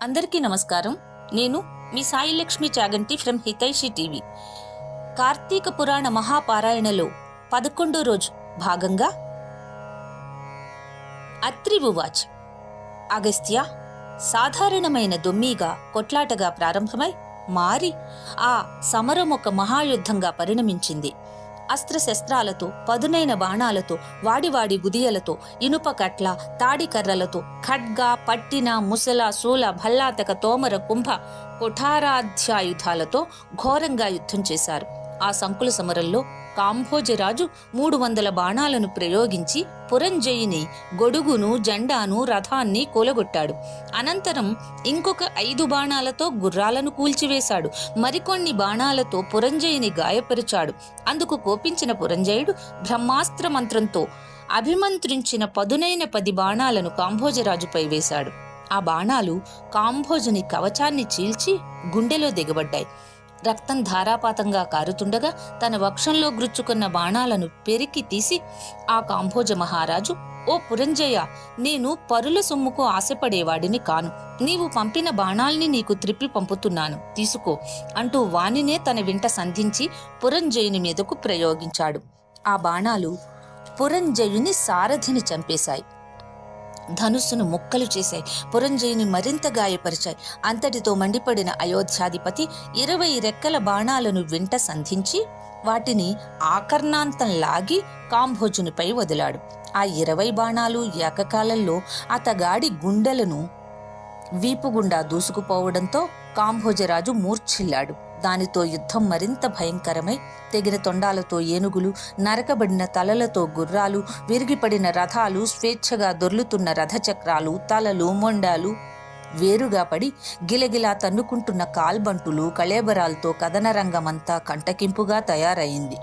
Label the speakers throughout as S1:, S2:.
S1: అందరికీ నమస్కారం. నేను మీ సాయి లక్ష్మి చాగంటి ఫ్రమ్ హితైషి టీవీ. కార్తీక పురాణ మహాపారాయణలో 11వ రోజు భాగంగా అత్రి ఉవాచ. అగస్త్య, సాధారణమైన దొమ్మీగా కొట్లాటగా ప్రారంభమై మారి ఆ సమరం ఒక మహాయుద్ధంగా పరిణమించింది. అస్త్రశస్త్రాలతో, పదునైన బాణాలతో, వాడివాడి గుదియలతో, ఇనుప కట్ల, తాడికర్రలతో, ఖడ్గ, పట్టిన, ముసల, శూల, భల్లాతక, తోమర, కుంభ, కుఠారాధ్యాయుధాలతో ఘోరంగా యుద్ధం చేశారు. ఆ సంకుల సమరంలో కాంభోజరాజు 300 బాణాలను ప్రయోగించి పురంజయుని గొడుగును, జెండాను, రథాన్ని కూలగొట్టాడు. అనంతరం ఇంకొక 5 బాణాలతో గుర్రాలను కూల్చివేశాడు. మరికొన్ని బాణాలతో పురంజయుని గాయపరిచాడు. అందుకు కోపించిన పురంజయుడు బ్రహ్మాస్త్ర మంత్రంతో అభిమంత్రించిన పదునైన 10 బాణాలను కాంభోజరాజుపై వేశాడు. ఆ బాణాలు కాంభోజుని కవచాన్ని చీల్చి గుండెలో దిగబడ్డాయి. రక్తం ధారాపాతంగా కారుతుండగా తన వక్షంలో గ్రుచ్చుకున్న బాణాలను పెరికి తీసి ఆ కాంభోజ మహారాజు, ఓ పురంజయ, నేను పరుల సొమ్ముకు ఆశపడేవాడిని కాను. నీవు పంపిన బాణాల్ని నీకు త్రిప్పి పంపుతున్నాను, తీసుకో అంటూ వానినే తన వెంట సంధించి పురంజయుని మీదకు ప్రయోగించాడు. ఆ బాణాలు పురంజయుని సారథిని చంపేశాయి. ధనుస్సును ముక్కలు చేశాయి. పురంజయుని మరింత గాయపరిచాయి. అంతటితో మండిపడిన అయోధ్యాధిపతి 20 రెక్కల బాణాలను వెంట సంధించి వాటిని ఆకర్ణాంతం లాగి కాంభోజునిపై వదిలాడు. ఆ 20 బాణాలు ఏకకాలంలో అతగాడి గుండెలను వీపుగుండా దూసుకుపోవడంతో కాంభోజరాజు మూర్ఛిల్లాడు. దానితో యుద్ధం మరింత భయంకరమై తెగిన తొండాలతో ఏనుగులు, నరకబడిన తలలతో గుర్రాలు, విరిగిపడిన రథాలు, స్వేచ్ఛగా దొర్లుతున్న రథచక్రాలు, తలలు, మొండాలు వేరుగా పడి గిలగిలా తన్నుకుంటున్న కాల్బంటులు, కళేబరాలతో కథనరంగమంతా కంటకింపుగా తయారయింది.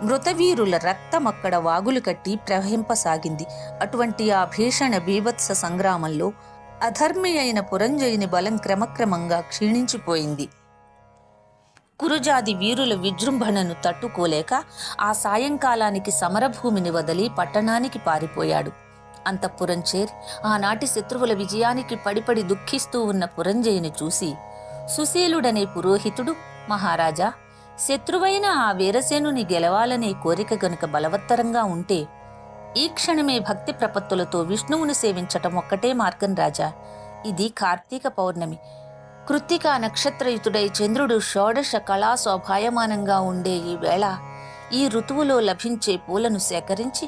S1: మృతవీరుల రక్తమక్కడ వాగులు కట్టి ప్రవహింపసాగింది. అటువంటి ఆ భీషణ బీభత్స సంగ్రామంలో అధర్మి అయిన పురంజయుని బలం క్రమక్రమంగా క్షీణించిపోయింది. కురుజాది వీరుల విజృంభణను తట్టుకోలేక ఆ సాయంకాలానికి సమరభూమిని వదిలి పట్టణానికి పారిపోయాడు. అంతఃపురం చేరి ఆనాటి శత్రువుల విజయానికి పడిపడి దుఃఖిస్తూ ఉన్న పురంజయుని చూసి సుశీలుడనే పురోహితుడు, మహారాజా, శత్రువైన ఆ వీరసేనుని గెలవాలనే కోరిక గనుక బలవత్తరంగా ఉంటే ఈ క్షణమే భక్తి ప్రపత్తులతో విష్ణువును సేవించటం ఒక్కటే మార్గం రాజా. ఇది కార్తీక పౌర్ణమి. కృత్తికా నక్షత్రయుతుడై చంద్రుడు షోడశ కళా శోభాయమానంగా ఉండే ఈ వేళ ఈ ఋతువులో లభించే పూలను సేకరించి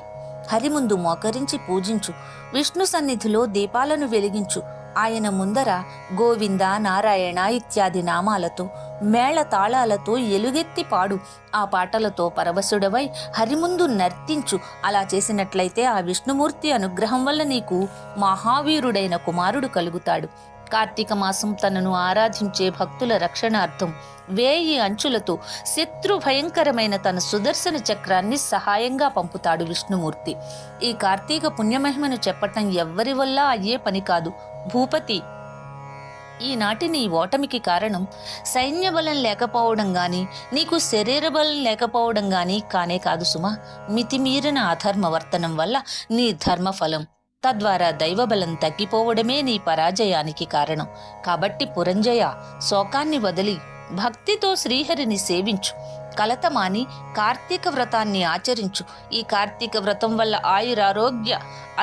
S1: హరి ముందు మోకరించి పూజించు. విష్ణు సన్నిధిలో దీపాలను వెలిగించు. ఆయన ముందర గోవింద, నారాయణ ఇత్యాది నామాలతో, మేళ తాళాలతో ఎలుగెత్తి పాడు. ఆ పాటలతో పరవశుడవై హరిముందు నర్తించు. అలా చేసినట్లయితే ఆ విష్ణుమూర్తి అనుగ్రహం వల్ల నీకు మహావీరుడైన కుమారుడు కలుగుతాడు. కార్తీక మాసం తనను ఆరాధించే భక్తుల రక్షణార్థం 1000 అంచులతో శత్రు భయంకరమైన తన సుదర్శన చక్రాన్ని సహాయంగా పంపుతాడు విష్ణుమూర్తి. ఈ కార్తీక పుణ్యమహిమను చెప్పటం ఎవ్వరి వల్ల అయ్యే పని కాదు. భూపతి, ఈనాటి నీ ఓటమికి కారణం సైన్య బలం లేకపోవడం గాని, నీకు శరీర బలం లేకపోవడం గాని కానే కాదు సుమా. మితిమీరిన అధర్మవర్తనం వల్ల నీ ధర్మఫలం, తద్వారా దైవబలం తగ్గిపోవడమే నీ పరాజయానికి కారణం. కాబట్టి పురంజయ, శోకాన్ని వదిలి భక్తితో శ్రీహరిని సేవించు. కలతమాని కార్తీక వ్రతాన్ని ఆచరించు. ఈ కార్తీక వ్రతం వల్ల ఆయురారోగ్య,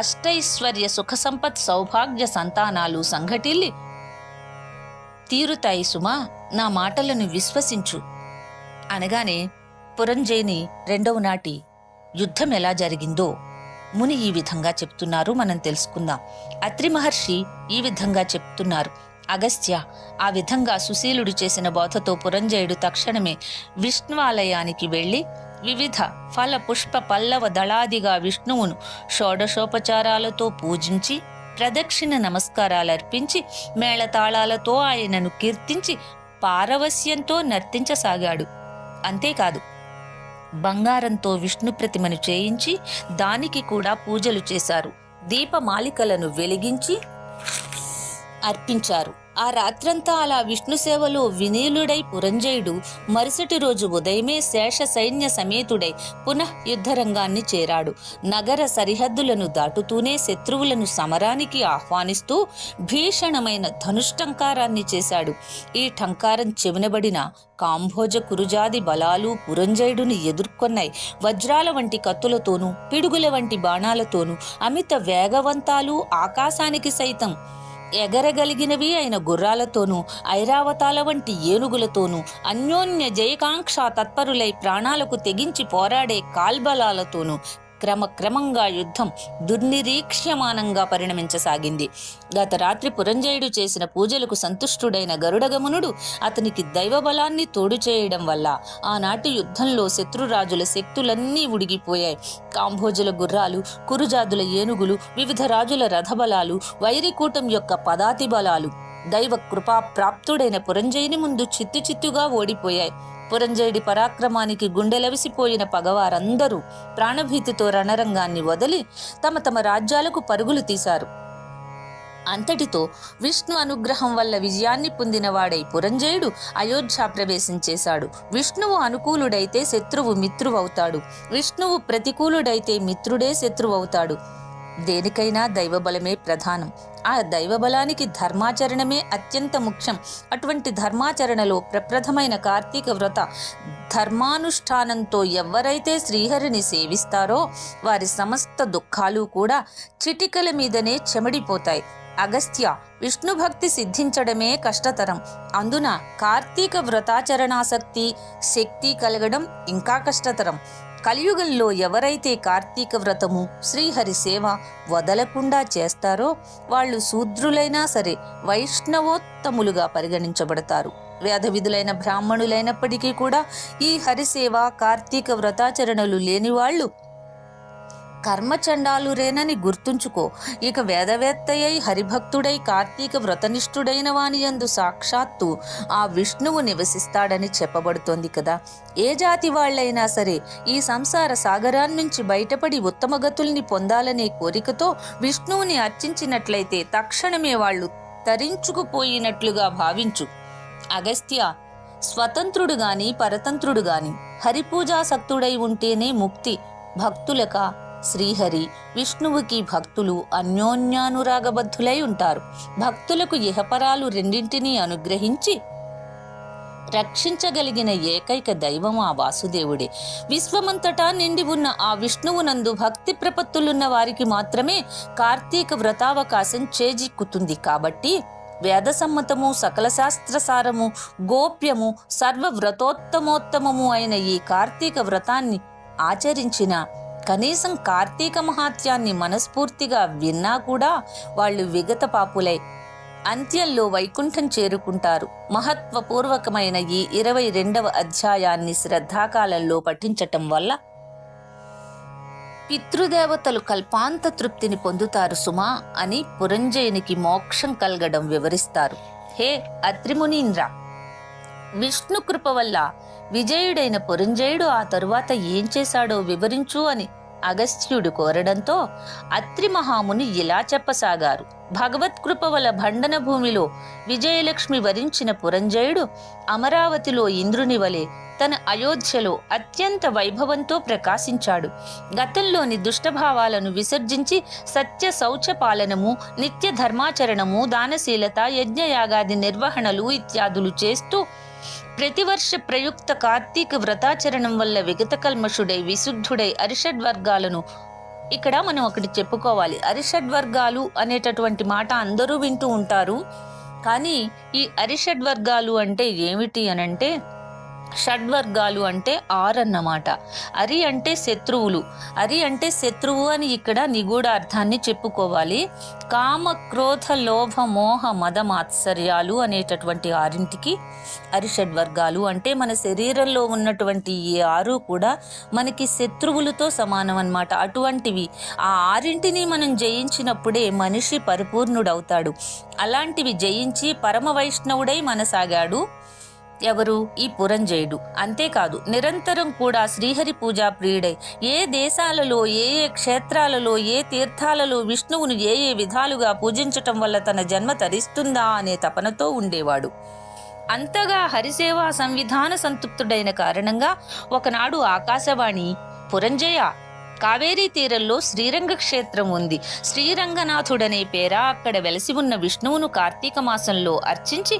S1: అష్టైశ్వర్య, సుఖ సంపత్, సౌభాగ్య సంతానాలు సంఘటిల్లి తీరుతాయి సుమా. నా మాటలను విశ్వసించు అనగానే పురంజయుని 2వ నాటి యుద్ధం ఎలా జరిగిందో ముని ఈ విధంగా చెప్తున్నారు. మనం తెలుసుకుందాం. అత్రి మహర్షి ఈ విధంగా చెప్తున్నారు. అగస్త్య, ఆ విధంగా సుశీలుడు చేసిన బోధతో పురంజయుడు తక్షణమే విష్ణువాలయానికి వెళ్లి వివిధ ఫల, పుష్ప, పల్లవ దళాదిగా విష్ణువును షోడశోపచారాలతో పూజించి ప్రదక్షిణ నమస్కారాలర్పించి మేళతాళాలతో ఆయనను కీర్తించి పారవస్యంతో నర్తించసాగాడు. అంతేకాదు, బంగారంతో విష్ణు ప్రతిమను చేయించి దానికి కూడా పూజలు చేశారు. దీపమాలికలను వెలిగించి అర్పించారు. ఆ రాత్రంతా అలా విష్ణు సేవలో వినీలుడై పురంజయుడు మరుసటి రోజు ఉదయమే శేష సైన్య సమేతుడై పునః యుద్ధరంగాన్ని చేరాడు. నగర సరిహద్దులను దాటుతూనే శత్రువులను సమరానికి ఆహ్వానిస్తూ భీషణమైన ధనుష్టంకారాన్ని చేశాడు. ఈ ఠంకారం చెవినబడిన కాంభోజ కురుజాది బలాలు పురంజయుడిని ఎదుర్కొన్నాయి. వజ్రాల వంటి కత్తులతోనూ పిడుగుల వంటి బాణాలతోనూ అమిత వేగవంతాలు ఆకాశానికి సైతం ఎగరగలిగినవి అయిన గుర్రాలతోనూ ఐరావతాల వంటి ఏనుగులతోనూ అన్యోన్య జయకాంక్ష తత్పరులై ప్రాణాలకు తెగించి పోరాడే కాల్బలాలతోనూ క్రమక్రమంగా యుద్ధం దుర్నిరీక్ష్యమానంగా పరిణమించసాగింది. గత రాత్రి పురంజయుడు చేసిన పూజలకు సంతుష్టుడైన గరుడగమనుడు అతనికి దైవబలాన్ని తోడు చేయడం వల్ల ఆనాటి యుద్ధంలో శత్రురాజుల శక్తులన్నీ ఉడిగిపోయాయి. కాంభోజుల గుర్రాలు, కురుజాదుల ఏనుగులు, వివిధ రాజుల రథబలాలు, వైరికూటం యొక్క పదాతి బలాలు దైవ కృపా ప్రాప్తుడైన పురంజయుని ముందు చిత్తుచిత్తుగా ఓడిపోయాయి. పురంజయుడి పరాక్రమానికి గుండెలవిసిపోయిన పగవారందరూ ప్రాణభీతితో రణరంగాన్ని వదిలి తమ తమ రాజ్యాలకు పరుగులు తీశారు. అంతటితో విష్ణు అనుగ్రహం వల్ల విజయాన్ని పొందినవాడై పురంజయుడు అయోధ్య ప్రవేశం చేశాడు. విష్ణువు అనుకూలుడైతే శత్రువు మిత్రువవుతాడు, విష్ణువు ప్రతికూలుడైతే మిత్రుడే శత్రువవుతాడు. దేనికైనా దైవబలమే ప్రధానం. ఆ దైవబలానికి ధర్మాచరణమే అత్యంత ముఖ్యం. అటువంటి ధర్మాచరణలో ప్రప్రథమైన కార్తీక వ్రత ధర్మానుష్ఠానంతో ఎవరైతే శ్రీహరిని సేవిస్తారో వారి సమస్త దుఃఖాలు కూడా చిటికల మీదనే చెమడిపోతాయి. అగస్త్య, విష్ణు భక్తి సిద్ధించడమే కష్టతరం. అందున కార్తీక వ్రతాచరణాసక్తి శక్తి కలగడం ఇంకా కష్టతరం. కలియుగంలో ఎవరైతే కార్తీక వ్రతము శ్రీహరి సేవ వదలకుండా చేస్తారో వాళ్ళు శూద్రులైనా సరే వైష్ణవోత్తములుగా పరిగణించబడతారు. వేద విధులైన బ్రాహ్మణులైనప్పటికీ కూడా ఈ హరిసేవ కార్తీక వ్రతాచరణలు లేని వాళ్ళు కర్మచండాలురేనని గుర్తుంచుకో. ఇక వేదవేత్తయ్యై హరిభక్తుడై కార్తీక వ్రతనిష్ఠుడైన వాని యందు సాక్షాత్తు ఆ విష్ణువు నివసిస్తాడని చెప్పబడుతోంది కదా. ఏ జాతి వాళ్లైనా సరే ఈ సంసార సాగరాన్నించి బయటపడి ఉత్తమగతుల్ని పొందాలనే కోరికతో విష్ణువుని అర్చించినట్లయితే తక్షణమే వాళ్ళు తరించుకుపోయినట్లుగా భావించు. అగస్త్య, స్వతంత్రుడు గాని పరతంత్రుడు గాని హరిపూజాసక్తుడై ఉంటేనే ముక్తి. భక్తులక శ్రీహరి విష్ణువుకి భక్తులు అన్యోన్యానురాగబద్ధులై ఉంటారు. భక్తులకు ఇహపరాలు రెండింటినీ అనుగ్రహించి రక్షించగలిగిన ఏకైక దైవం ఆ వాసుదేవుడే. విశ్వమంతటా నిండి ఉన్న ఆ విష్ణువునందు భక్తి ప్రపత్తులున్న వారికి మాత్రమే కార్తీక వ్రతావకాశం చేజిక్కుతుంది. కాబట్టి వేదసమ్మతము, సకల శాస్త్రసారము, గోప్యము, సర్వవ్రతోత్తమోత్తమము అయిన ఈ కార్తీక వ్రతాన్ని ఆచరించిన కనీసం కార్తీక మహాత్యాన్ని మనస్ఫూర్తిగా విన్నా కూడా వాళ్ళు విగత పాపులై అంత్యంలో వైకుంఠం చేరుకుంటారు. మహత్వపూర్వకమైన ఈ 22వ అధ్యాయాన్ని శ్రద్ధాకాలంలో పఠించటం వల్ల పితృదేవతలు కల్పాంత తృప్తిని పొందుతారు సుమా అని పురంజయునికి మోక్షం కలగడం వివరిస్తారు. హే అత్రిమునీంద్ర, విష్ణు కృప వల్ల విజయుడైన పురంజయుడు ఆ తరువాత ఏం చేశాడో వివరించు అని అగస్త్యుడు కోరడంతో అత్రి మహాముని ఇలా చెప్పసాగారు. భగవత్కృప వల్ల భండన భూమిలో విజయలక్ష్మి వరించిన పురంజయుడు అమరావతిలో ఇంద్రుని వలె తన అయోధ్యలో అత్యంత వైభవంతో ప్రకాశించాడు. గతంలోని దుష్టభావాలను విసర్జించి సత్య శౌచ పాలనము, నిత్య ధర్మాచరణము, దానశీలత, యజ్ఞయాగాది నిర్వహణలు ఇత్యాదులు చేస్తూ ప్రతివర్ష ప్రయుక్త కార్తీక వ్రతాచరణం వల్ల విగత కల్మషుడై విశుద్ధుడై అరిషడ్వర్గాలను, ఇక్కడ మనం ఒకటి చెప్పుకోవాలి, అరిషడ్వర్గాలు అనేటటువంటి మాట అందరూ వింటూ ఉంటారు. కానీ ఈ అరిషడ్వర్గాలు అంటే ఏమిటి అనంటే, షడ్వర్గాలు అంటే 6 అన్నమాట. అరి అంటే శత్రువులు, అరి అంటే శత్రువు అని ఇక్కడ నిగూఢ అర్థాన్ని చెప్పుకోవాలి. కామ, క్రోధ, లోభ, మోహ, మద, మాత్సర్యాలు అనేటటువంటి 6ంటికి అరిషడ్వర్గాలు అంటే మన శరీరంలో ఉన్నటువంటి ఈ 6 కూడా మనకి శత్రువులతో సమానం అన్నమాట. అటువంటివి ఆ 6ంటిని మనం జయించినప్పుడే మనిషి పరిపూర్ణుడవుతాడు. అలాంటివి జయించి పరమ వైష్ణవుడై మనసాగాడు ఎవరు? ఈ పురంజయుడు. అంతేకాదు నిరంతరం కూడా శ్రీహరి పూజా ప్రియుడై ఏ దేశాలలో, ఏ ఏ క్షేత్రాలలో, ఏ తీర్థాలలో విష్ణువును ఏ ఏ విధాలుగా పూజించటం వల్ల తన జన్మ తరిస్తుందా అనే తపనతో ఉండేవాడు. అంతగా హరిసేవా సంవిధాన సంతృప్తుడైన కారణంగా ఒకనాడు ఆకాశవాణి, పురంజయ, కావేరీ తీరంలో శ్రీరంగ క్షేత్రం ఉంది. శ్రీరంగనాథుడనే పేర అక్కడ వెలసి ఉన్న విష్ణువును కార్తీక మాసంలో అర్చించి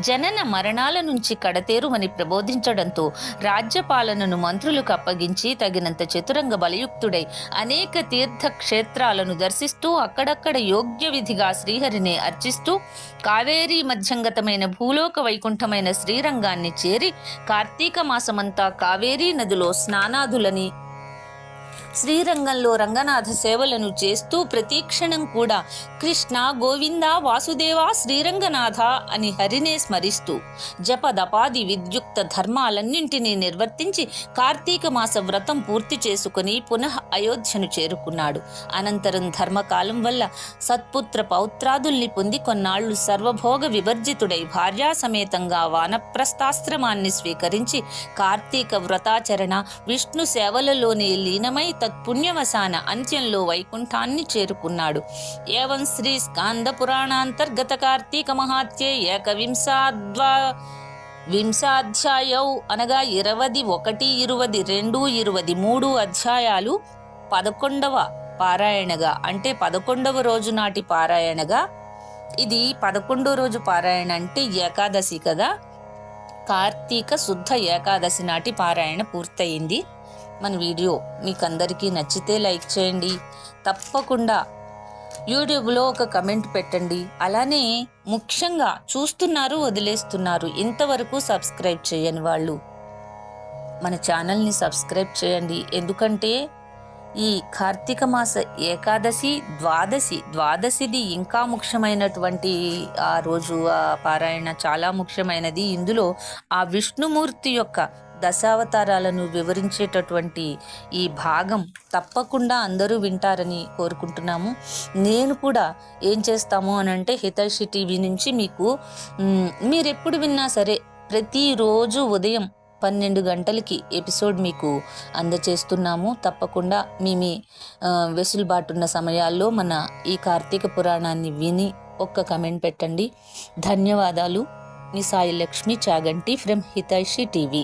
S1: జనన మరణాల నుంచి కడతేరుమని ప్రబోధించడంతో రాజ్యపాలనను మంత్రులకు అప్పగించి తగినంత చతురంగ బలయుక్తుడై అనేక తీర్థ క్షేత్రాలను దర్శిస్తూ అక్కడక్కడ యోగ్య విధిగా శ్రీహరిని అర్చిస్తూ కావేరీ మధ్యంగతమైన భూలోక వైకుంఠమైన శ్రీరంగాన్ని చేరి కార్తీక మాసమంతా కావేరీ నదిలో స్నానాదులని శ్రీరంగంలో రంగనాథ సేవలను చేస్తూ ప్రతిక్షణం కూడా కృష్ణ, గోవింద, వాసుదేవ, శ్రీరంగనాథ అని హరినే స్మరిస్తూ జపదపాది విద్యుక్త ధర్మాలన్నింటినీ నిర్వర్తించి కార్తీక మాస వ్రతం పూర్తి చేసుకుని పునః అయోధ్యను చేరుకున్నాడు. అనంతరం ధర్మకాలం వల్ల సత్పుత్ర పౌత్రాదుల్ని పొంది కొన్నాళ్లు సర్వభోగ వివర్జితుడై భార్యా సమేతంగా వానప్రస్థాశ్రమాన్ని స్వీకరించి కార్తీక వ్రతాచరణ, విష్ణు సేవలలోనే లీనమై తత్పుణ్యవసాన అంత్యంలో వైకుంఠాన్ని చేరుకున్నాడు. ఏవం శ్రీ స్కాంద పురాణాంతర్గత కార్తీక మహాత్యే వింశాధ్యాయౌ అనగా 21, 22, 23 అధ్యాయాలు 11వ పారాయణగా, అంటే 11వ రోజు నాటి పారాయణగా, ఇది 11వ రోజు పారాయణ అంటే ఏకాదశి కదా, కార్తీక శుద్ధ ఏకాదశి నాటి పారాయణ పూర్తయింది. మన వీడియో మీకు అందరికీ నచ్చితే లైక్ చేయండి, తప్పకుండా యూట్యూబ్లో ఒక కమెంట్ పెట్టండి. అలానే ముఖ్యంగా చూస్తున్నారు, వదిలేస్తున్నారు, ఇంతవరకు సబ్స్క్రైబ్ చేయని వాళ్ళు మన ఛానల్ని సబ్స్క్రైబ్ చేయండి. ఎందుకంటే ఈ కార్తీక మాస ఏకాదశి, ద్వాదశిది ఇంకా ముఖ్యమైనటువంటి ఆ రోజు ఆ పారాయణ చాలా ముఖ్యమైనది. ఇందులో ఆ విష్ణుమూర్తి యొక్క దశావతారాలను వివరించేటటువంటి ఈ భాగం తప్పకుండా అందరూ వింటారని కోరుకుంటున్నాము. నేను కూడా ఏం చేస్తాము అనంటే హితైషి టీవీ నుంచి మీకు మీరెప్పుడు విన్నా సరే ప్రతిరోజు ఉదయం 12 గంటలకి ఎపిసోడ్ మీకు అందచేస్తున్నాము. తప్పకుండా మీ వెసులుబాటున్న సమయాల్లో మన ఈ కార్తీక పురాణాన్ని విని ఒక్క కమెంట్ పెట్టండి. ధన్యవాదాలు. మీ సాయి లక్ష్మి చాగంటి ఫ్రమ్ హితైషి టీవీ.